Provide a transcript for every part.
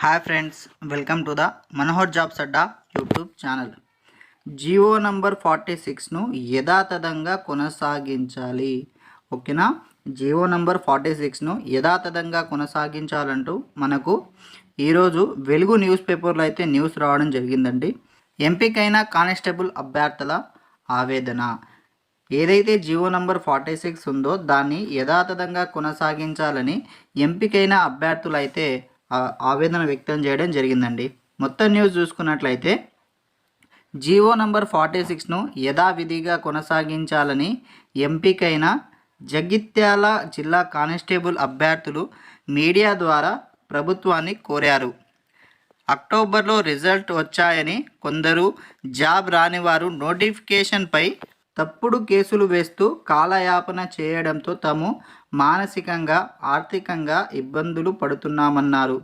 Hi friends, welcome to the Manohar jobs Adda YouTube channel. Jio number 46ను యథాతథంగా కొనసాగించాలి. ఓకేనా? జియో నంబర్ 46ను యథాతథంగా కొనసాగించాలంటూ మనకు ఈరోజు వెలుగు న్యూస్ పేపర్లో అయితే న్యూస్ రావడం జరిగిందండి. ఎంపికైన కానిస్టేబుల్ అభ్యర్థుల ఆవేదన. ఏదైతే జియో నంబర్ 46 ఉందో దాన్ని యథాతథంగా కొనసాగించాలని ఎంపికైన అభ్యర్థులైతే ఆవేదన వ్యక్తం చేయడం జరిగిందండి. మొత్తం న్యూస్ చూసుకున్నట్లయితే జియో నంబర్ 46ను యథావిధిగా కొనసాగించాలని ఎంపికైన జగిత్యాల జిల్లా కానిస్టేబుల్ అభ్యర్థులు మీడియా ద్వారా ప్రభుత్వాన్ని కోరారు. అక్టోబర్లో రిజల్ట్ వచ్చాయని కొందరు జాబ్ రాని వారు నోటిఫికేషన్పై తప్పుడు కేసులు వేస్తూ కాలయాపన చేయడంతో తాము మానసికంగా ఆర్థికంగా ఇబ్బందులు పడుతున్నామన్నారు.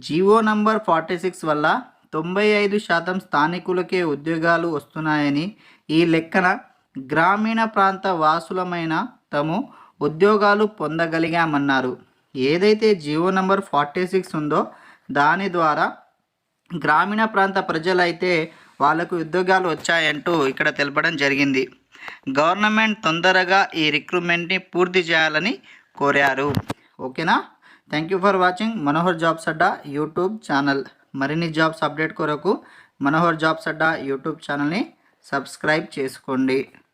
జియో నంబర్ 46 వల్ల 95% స్థానికులకే ఉద్యోగాలు వస్తున్నాయని, ఈ లెక్కన గ్రామీణ ప్రాంత వాసులమైన తాము ఉద్యోగాలు పొందగలిగామన్నారు. ఏదైతే జియో నంబర్ 46 ఉందో దాని ద్వారా గ్రామీణ ప్రాంత ప్రజలైతే వాళ్ళకు ఉద్యోగాలు వచ్చాయంటూ ఇక్కడ తెలపడం జరిగింది. గవర్నమెంట్ తొందరగా ఈ రిక్రూట్మెంట్ని పూర్తి చేయాలని కోరారు. ఓకేనా? Thank you for watching Manohar jobs Adda YouTube channel. మరిన్ని జాబ్స్ అప్డేట్ కొరకు మనోహర్ జాబ్స్ అడ్డా యూట్యూబ్ ఛానల్ని సబ్స్క్రైబ్ చేసుకోండి.